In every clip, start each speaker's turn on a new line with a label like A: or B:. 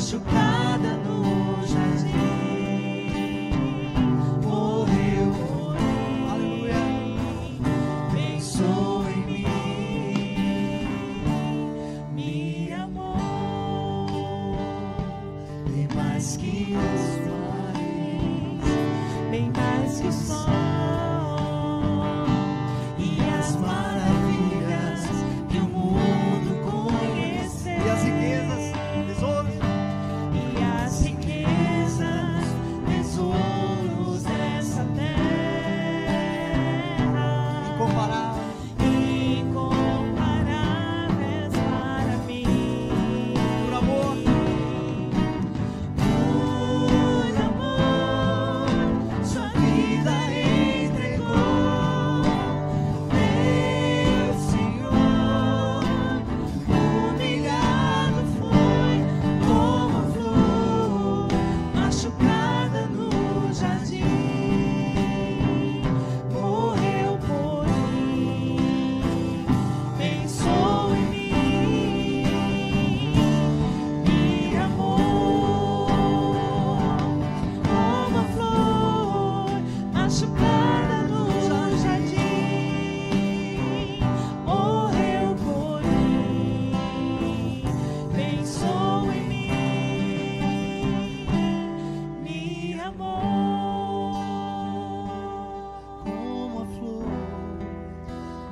A: machucada no jardim, morreu por mim. Aleluia. Pensou em mim, me amou, bem mais que os mares, bem mais que o sol.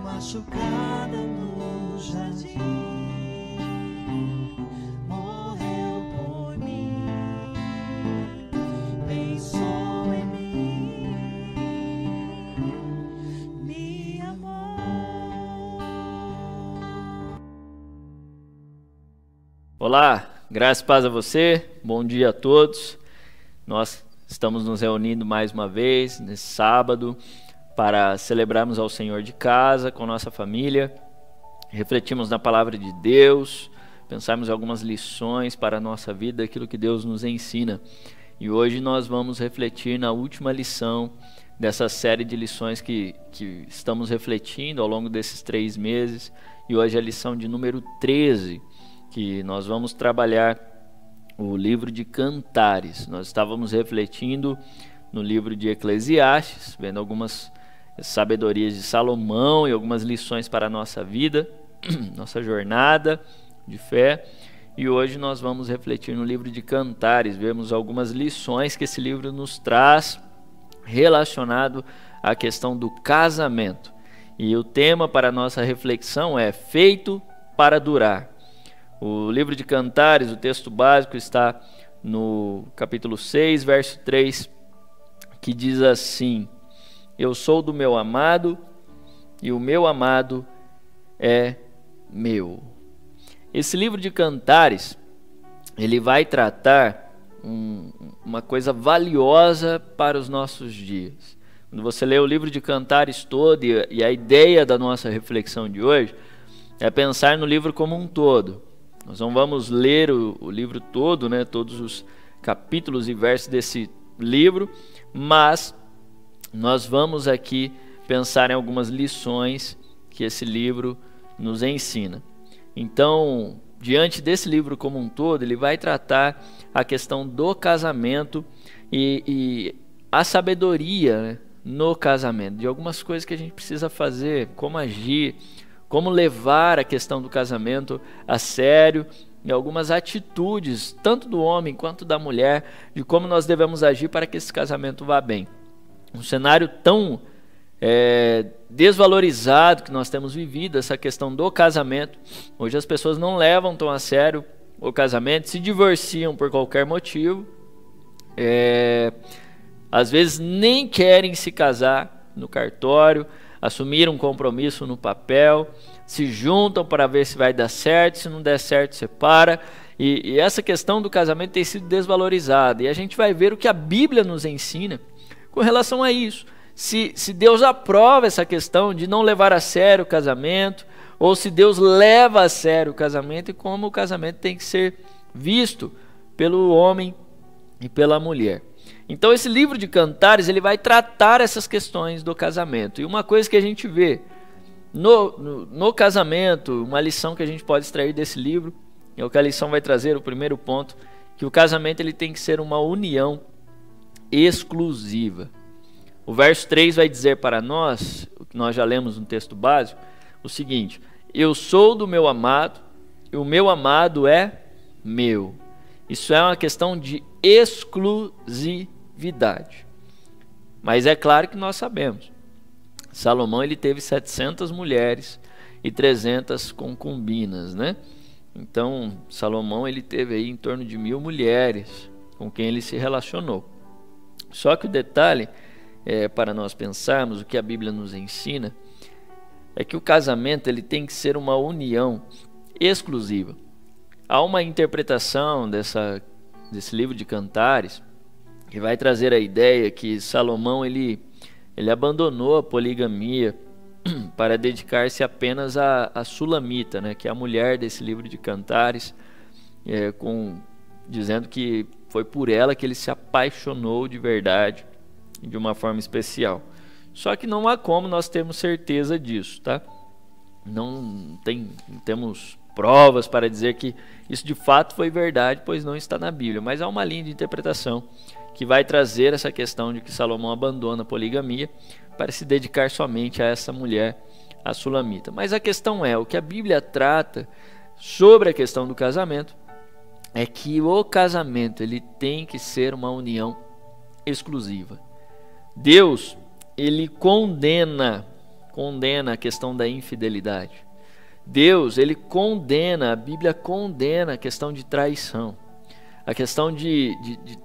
A: Machucada no jardim, morreu por mim, pensou em mim, me amou.
B: Olá, graça e paz a você, bom dia a todos. Nós estamos nos reunindo mais uma vez nesse sábado para celebrarmos ao Senhor de casa, com nossa família, refletimos na palavra de Deus, pensarmos em algumas lições para a nossa vida, aquilo que Deus nos ensina. E hoje nós vamos refletir na última lição dessa série de lições que estamos refletindo ao longo desses 3 meses. E hoje é a lição de número 13, que nós vamos trabalhar o livro de Cantares. Nós estávamos refletindo no livro de Eclesiastes, vendo algumas sabedorias de Salomão e algumas lições para a nossa vida, nossa jornada de fé. E hoje nós vamos refletir no livro de Cantares, vemos algumas lições que esse livro nos traz relacionado à questão do casamento. E o tema para a nossa reflexão é feito para durar. O livro de Cantares, o texto básico está no capítulo 6, verso 3, que diz assim: eu sou do meu amado e o meu amado é meu. Esse livro de Cantares, ele vai tratar uma coisa valiosa para os nossos dias. Quando você lê o livro de Cantares todo, e a ideia da nossa reflexão de hoje é pensar no livro como um todo. Nós não vamos ler o livro todo, né, todos os capítulos e versos desse livro, mas nós vamos aqui pensar em algumas lições que esse livro nos ensina. Então, diante desse livro como um todo, ele vai tratar a questão do casamento e a sabedoria, né, no casamento, de algumas coisas que a gente precisa fazer, como agir, como levar a questão do casamento a sério, e algumas atitudes, tanto do homem quanto da mulher, de como nós devemos agir para que esse casamento vá bem. Um cenário tão desvalorizado que nós temos vivido, essa questão do casamento. Hoje as pessoas não levam tão a sério o casamento, se divorciam por qualquer motivo, às vezes nem querem se casar no cartório, assumir um compromisso no papel, se juntam para ver se vai dar certo, se não der certo separa. E essa questão do casamento tem sido desvalorizada, e a gente vai ver o que a Bíblia nos ensina com relação a isso. Se Deus aprova essa questão de não levar a sério o casamento, ou se Deus leva a sério o casamento, e como o casamento tem que ser visto pelo homem e pela mulher. Então esse livro de Cantares, ele vai tratar essas questões do casamento. E uma coisa que a gente vê no casamento, uma lição que a gente pode extrair desse livro, é o que a lição vai trazer, o primeiro ponto, que o casamento ele tem que ser uma união exclusiva. O verso 3 vai dizer para nós, o que nós já lemos no texto básico, o seguinte: eu sou do meu amado e o meu amado é meu. Isso é uma questão de exclusividade. Mas é claro que nós sabemos, Salomão ele teve 700 mulheres e 300 concubinas, né? Então Salomão ele teve aí em torno de 1000 mulheres com quem ele se relacionou. Só que o detalhe, para nós pensarmos, o que a Bíblia nos ensina, é que o casamento ele tem que ser uma união exclusiva. Há uma interpretação desse livro de Cantares que vai trazer a ideia que Salomão ele abandonou a poligamia para dedicar-se apenas à Sulamita, né, que é a mulher desse livro de Cantares, dizendo que foi por ela que ele se apaixonou de verdade, de uma forma especial. Só que não há como nós termos certeza disso, tá? Não temos provas para dizer que isso de fato foi verdade, pois não está na Bíblia. Mas há uma linha de interpretação que vai trazer essa questão de que Salomão abandona a poligamia para se dedicar somente a essa mulher, a Sulamita. Mas a questão é, o que a Bíblia trata sobre a questão do casamento é que o casamento ele tem que ser uma união exclusiva. Deus ele condena a questão da infidelidade. Deus ele condena, a Bíblia condena a questão de traição, a questão de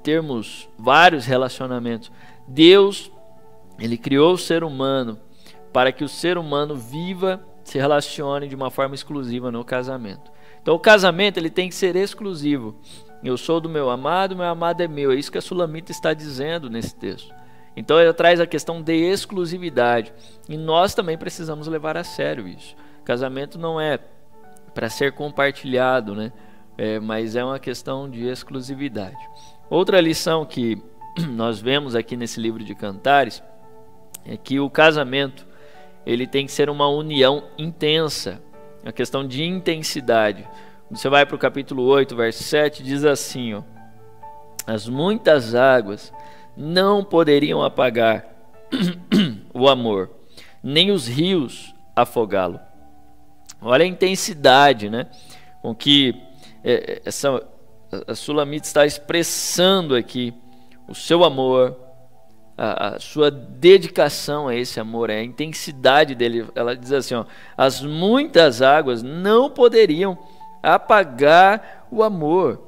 B: termos vários relacionamentos. Deus ele criou o ser humano para que o ser humano viva, se relacione de uma forma exclusiva no casamento. Então o casamento ele tem que ser exclusivo. Eu sou do meu amado é meu. É isso que a Sulamita está dizendo nesse texto. Então ele traz a questão de exclusividade. E nós também precisamos levar a sério isso. Casamento não é para ser compartilhado, né? Mas é uma questão de exclusividade. Outra lição que nós vemos aqui nesse livro de Cantares é que o casamento ele tem que ser uma união intensa, a questão de intensidade. Quando você vai para o capítulo 8, verso 7, diz assim, ó: as muitas águas não poderiam apagar o amor, nem os rios afogá-lo. Olha a intensidade, né, com que a Sulamita está expressando aqui o seu amor, a sua dedicação a esse amor, a intensidade dele. Ela diz assim, ó: as muitas águas não poderiam apagar o amor,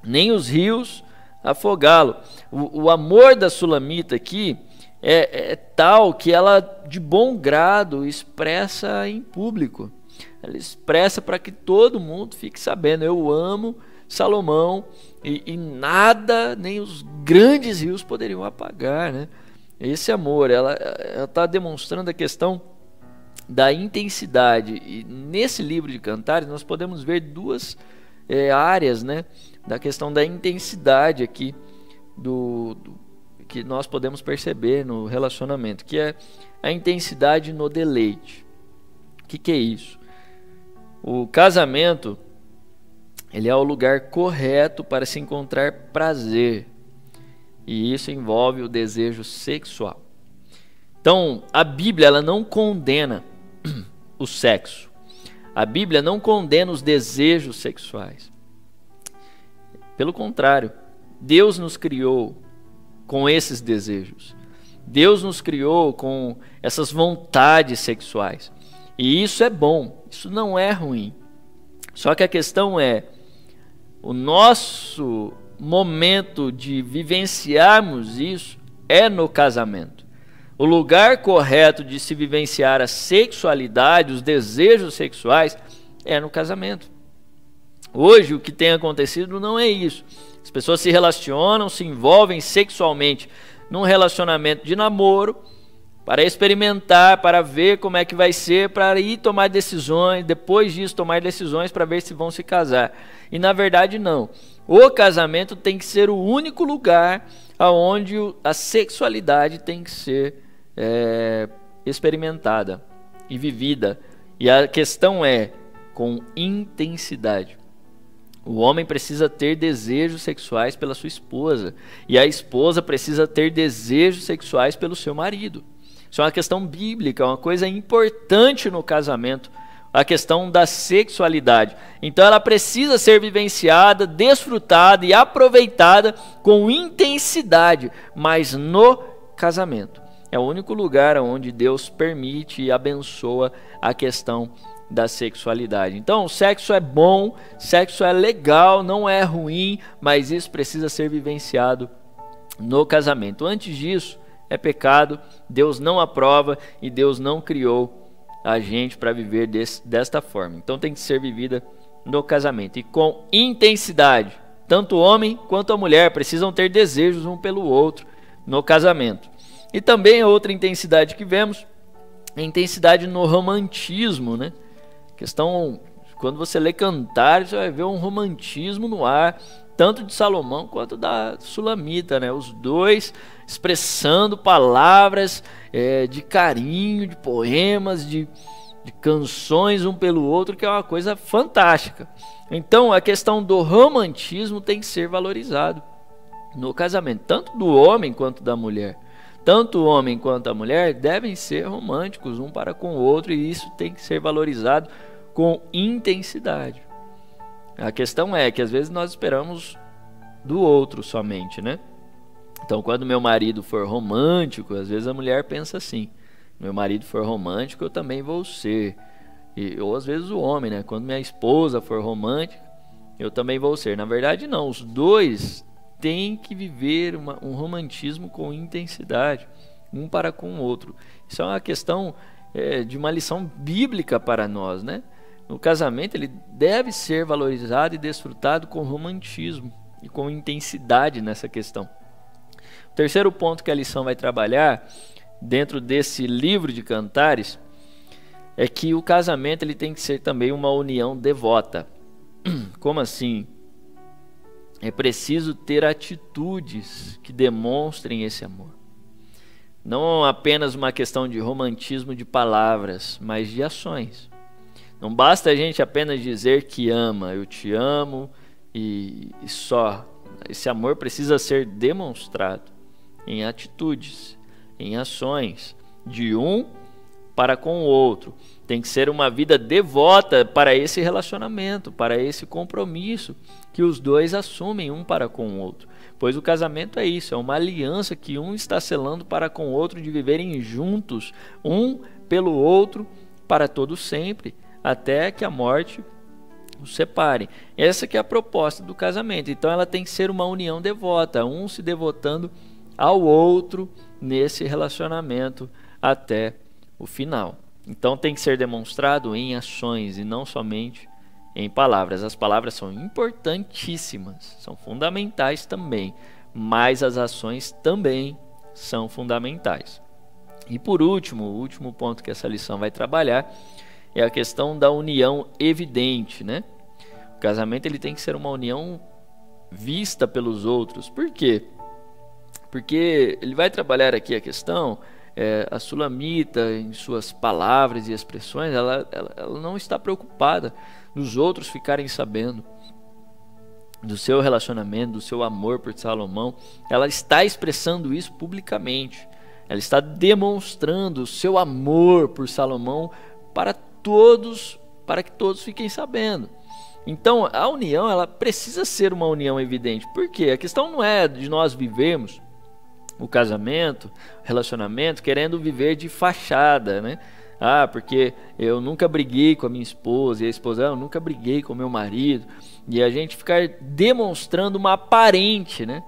B: nem os rios afogá-lo. O amor da Sulamita aqui é tal que ela de bom grado expressa em público. Ela expressa para que todo mundo fique sabendo: eu amo Salomão e nada, nem os grandes rios poderiam apagar, né? Esse amor, ela está demonstrando a questão da intensidade. E nesse livro de Cantares nós podemos ver duas áreas, né, da questão da intensidade aqui que nós podemos perceber no relacionamento, que é a intensidade no deleite. O que é isso? O casamento ele é o lugar correto para se encontrar prazer, e isso envolve o desejo sexual. Então, a Bíblia ela não condena o sexo. A Bíblia não condena os desejos sexuais. Pelo contrário, Deus nos criou com esses desejos. Deus nos criou com essas vontades sexuais. E isso é bom, isso não é ruim. Só que a questão é, o nosso momento de vivenciarmos isso é no casamento. O lugar correto de se vivenciar a sexualidade, os desejos sexuais, é no casamento. Hoje o que tem acontecido não é isso. As pessoas se relacionam, se envolvem sexualmente num relacionamento de namoro, para experimentar, para ver como é que vai ser, para ir tomar decisões, depois disso tomar decisões para ver se vão se casar. E na verdade não. O casamento tem que ser o único lugar onde a sexualidade tem que ser experimentada e vivida. E a questão é com intensidade. O homem precisa ter desejos sexuais pela sua esposa, e a esposa precisa ter desejos sexuais pelo seu marido. Isso é uma questão bíblica, uma coisa importante no casamento, a questão da sexualidade. Então ela precisa ser vivenciada, desfrutada e aproveitada com intensidade, mas no casamento. É o único lugar onde Deus permite e abençoa a questão da sexualidade. Então, o sexo é bom, sexo é legal, não é ruim, mas isso precisa ser vivenciado no casamento. Antes disso, é pecado, Deus não aprova e Deus não criou a gente para viver desta forma. Então, tem que ser vivida no casamento e com intensidade. Tanto o homem quanto a mulher precisam ter desejos um pelo outro no casamento. E também a outra intensidade que vemos, a intensidade no romantismo, né? Questão, quando você lê Cantares, você vai ver um romantismo no ar, tanto de Salomão quanto da Sulamita, né? Os dois expressando palavras de carinho, de poemas, de canções um pelo outro, que é uma coisa fantástica. Então a questão do romantismo tem que ser valorizado no casamento, tanto do homem quanto da mulher. Tanto o homem quanto a mulher devem ser românticos um para com o outro, e isso tem que ser valorizado com intensidade. A questão é que às vezes nós esperamos do outro somente, né? Então, quando meu marido for romântico, às vezes a mulher pensa assim: meu marido for romântico, eu também vou ser. Ou às vezes o homem, né? Quando minha esposa for romântica, eu também vou ser. Na verdade, não. Os dois têm que viver um romantismo com intensidade, um para com o outro. Isso é uma questão de uma lição bíblica para nós, né? No casamento, ele deve ser valorizado e desfrutado com romantismo e com intensidade nessa questão. O terceiro ponto que a lição vai trabalhar dentro desse livro de Cantares é que o casamento ele tem que ser também uma união devota. Como assim? É preciso ter atitudes que demonstrem esse amor. Não apenas uma questão de romantismo de palavras, mas de ações. Não basta a gente apenas dizer que ama, eu te amo e só. Esse amor precisa ser demonstrado em atitudes, em ações, de um para com o outro. Tem que ser uma vida devota para esse relacionamento, para esse compromisso que os dois assumem um para com o outro. Pois o casamento é isso, é uma aliança que um está selando para com o outro, de viverem juntos, um pelo outro, para todo sempre, até que a morte os separe. Essa que é a proposta do casamento. Então ela tem que ser uma união devota, um se devotando ao outro nesse relacionamento até o final. Então tem que ser demonstrado em ações e não somente em palavras. As palavras são importantíssimas, são fundamentais também, mas as ações também são fundamentais. E por último, o último ponto que essa lição vai trabalhar é a questão da união evidente, né? O casamento ele tem que ser uma união vista pelos outros. Por quê? Porque ele vai trabalhar aqui a questão, a Sulamita, em suas palavras e expressões, ela não está preocupada dos outros ficarem sabendo do seu relacionamento, do seu amor por Salomão. Ela está expressando isso publicamente. Ela está demonstrando o seu amor por Salomão para todos, para que todos fiquem sabendo. Então a união ela precisa ser uma união evidente. Por quê? A questão não é de nós vivermos o casamento, o relacionamento, querendo viver de fachada, né? Ah, porque eu nunca briguei com a minha esposa, e a esposa, eu nunca briguei com o meu marido, e a gente ficar demonstrando uma aparente, né?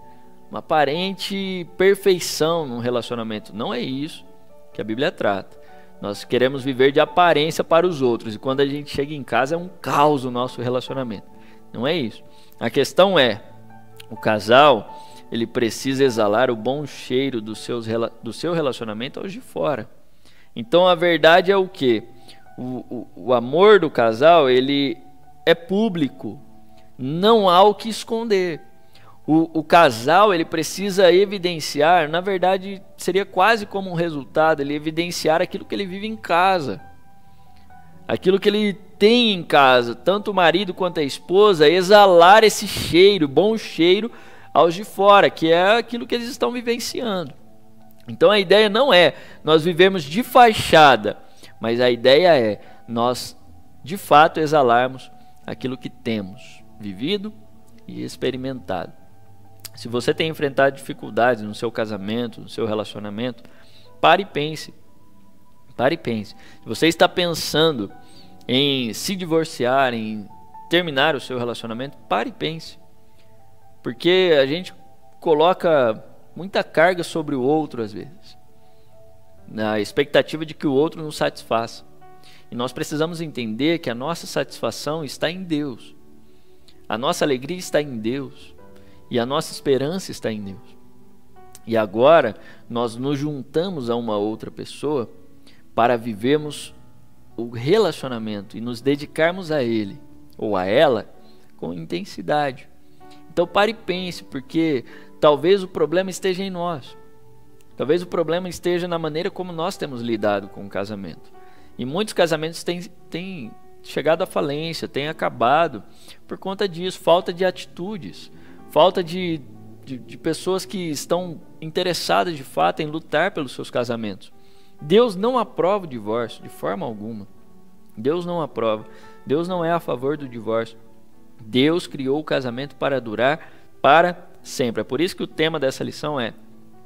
B: Uma aparente perfeição num relacionamento. Não é isso que a Bíblia trata. Nós queremos viver de aparência para os outros, e quando a gente chega em casa é um caos o nosso relacionamento. Não é isso. A questão é, o casal ele precisa exalar o bom cheiro do seu relacionamento aos de fora. Então a verdade é o quê? O amor do casal ele é público, não há o que esconder. O casal ele precisa evidenciar, na verdade seria quase como um resultado, ele evidenciar aquilo que ele vive em casa, aquilo que ele tem em casa, tanto o marido quanto a esposa, exalar esse cheiro, bom cheiro, aos de fora, que é aquilo que eles estão vivenciando. Então a ideia não é nós vivemos de fachada, mas a ideia é nós de fato exalarmos aquilo que temos vivido e experimentado. Se você tem enfrentado dificuldades no seu casamento, no seu relacionamento, pare e pense. Pare e pense. Se você está pensando em se divorciar, em terminar o seu relacionamento, pare e pense. Porque a gente coloca muita carga sobre o outro às vezes, na expectativa de que o outro nos satisfaça. E nós precisamos entender que a nossa satisfação está em Deus. A nossa alegria está em Deus. E a nossa esperança está em Deus. E agora nós nos juntamos a uma outra pessoa para vivermos o relacionamento e nos dedicarmos a ele ou a ela com intensidade. Então pare e pense, porque talvez o problema esteja em nós. Talvez o problema esteja na maneira como nós temos lidado com o casamento. E muitos casamentos têm chegado à falência, têm acabado por conta disso, falta de atitudes, falta de pessoas que estão interessadas de fato em lutar pelos seus casamentos. Deus não aprova o divórcio de forma alguma. Deus não aprova. Deus não é a favor do divórcio. Deus criou o casamento para durar para sempre. É por isso que o tema dessa lição é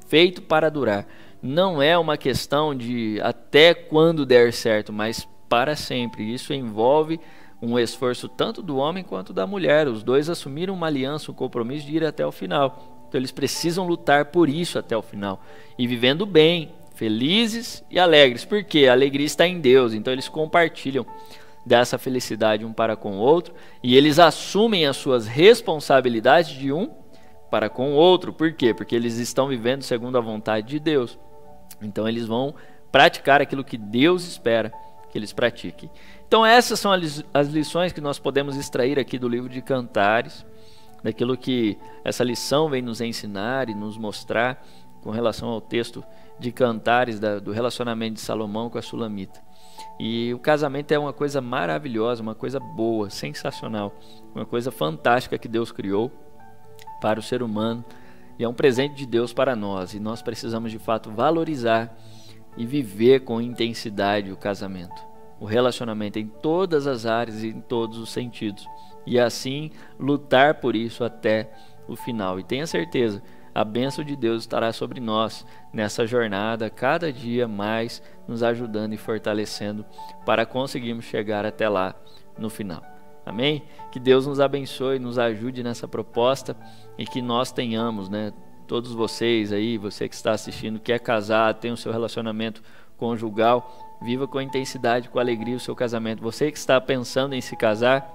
B: feito para durar. Não é uma questão de até quando der certo, mas para sempre. Isso envolve um esforço tanto do homem quanto da mulher. Os dois assumiram uma aliança, um compromisso de ir até o final. Então eles precisam lutar por isso até o final. E vivendo bem, felizes e alegres. Porque a alegria está em Deus. Então eles compartilham dessa felicidade um para com o outro. E eles assumem as suas responsabilidades de um para com o outro. Por quê? Porque eles estão vivendo segundo a vontade de Deus. Então eles vão praticar aquilo que Deus espera que eles pratiquem. Então essas são as lições que nós podemos extrair aqui do livro de Cantares, daquilo que essa lição vem nos ensinar e nos mostrar com relação ao texto de Cantares, do relacionamento de Salomão com a Sulamita. E o casamento é uma coisa maravilhosa, uma coisa boa, sensacional, uma coisa fantástica que Deus criou para o ser humano, e é um presente de Deus para nós, e nós precisamos de fato valorizar e viver com intensidade o casamento, o relacionamento em todas as áreas e em todos os sentidos, e assim lutar por isso até o final. E tenha certeza, a bênção de Deus estará sobre nós nessa jornada, cada dia mais nos ajudando e fortalecendo para conseguirmos chegar até lá no final. Amém? Que Deus nos abençoe, nos ajude nessa proposta e que nós tenhamos, todos vocês aí, você que está assistindo, que é casado, tem o seu relacionamento conjugal, viva com intensidade, com alegria o seu casamento. Você que está pensando em se casar,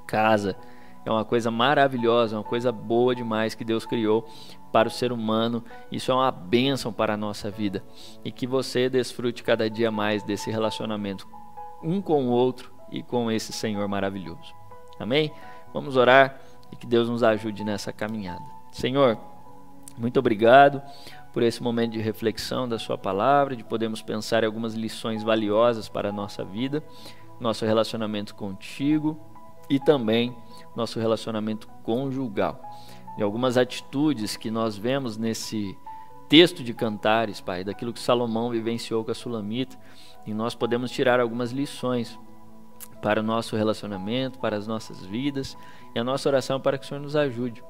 B: casa. É uma coisa maravilhosa, uma coisa boa demais que Deus criou para o ser humano. Isso é uma bênção para a nossa vida. E que você desfrute cada dia mais desse relacionamento um com o outro e com esse Senhor maravilhoso. Amém? Vamos orar e que Deus nos ajude nessa caminhada. Senhor, muito obrigado por esse momento de reflexão da sua palavra, de podermos pensar em algumas lições valiosas para a nossa vida, nosso relacionamento contigo e também nosso relacionamento conjugal. De algumas atitudes que nós vemos nesse texto de Cantares, Pai, daquilo que Salomão vivenciou com a Sulamita, e nós podemos tirar algumas lições para o nosso relacionamento, para as nossas vidas, e a nossa oração para que o Senhor nos ajude,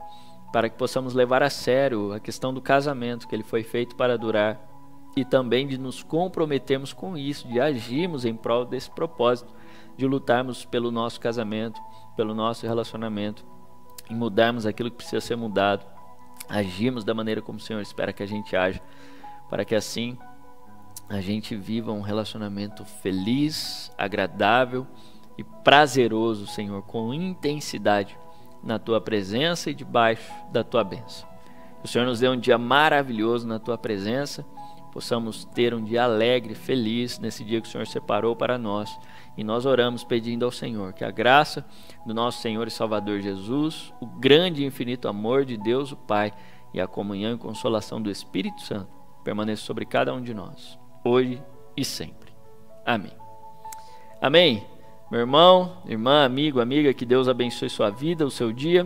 B: para que possamos levar a sério a questão do casamento, que ele foi feito para durar, e também de nos comprometermos com isso, de agirmos em prol desse propósito, de lutarmos pelo nosso casamento, pelo nosso relacionamento, e mudarmos aquilo que precisa ser mudado, agirmos da maneira como o Senhor espera que a gente aja, para que assim a gente viva um relacionamento feliz, agradável e prazeroso, Senhor, com intensidade na Tua presença e debaixo da Tua bênção. Que o Senhor nos dê um dia maravilhoso na Tua presença, possamos ter um dia alegre, feliz nesse dia que o Senhor separou para nós. E nós oramos pedindo ao Senhor que a graça do nosso Senhor e Salvador Jesus, o grande e infinito amor de Deus o Pai e a comunhão e consolação do Espírito Santo permaneça sobre cada um de nós, hoje e sempre. Amém. Amém. Meu irmão, irmã, amigo, amiga, que Deus abençoe sua vida, o seu dia,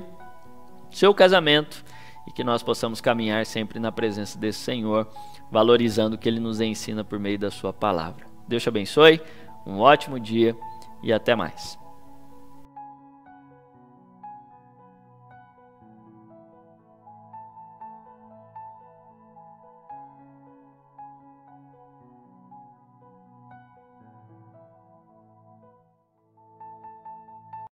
B: seu casamento, e que nós possamos caminhar sempre na presença desse Senhor, valorizando o que Ele nos ensina por meio da sua palavra. Deus te abençoe, um ótimo dia e até mais.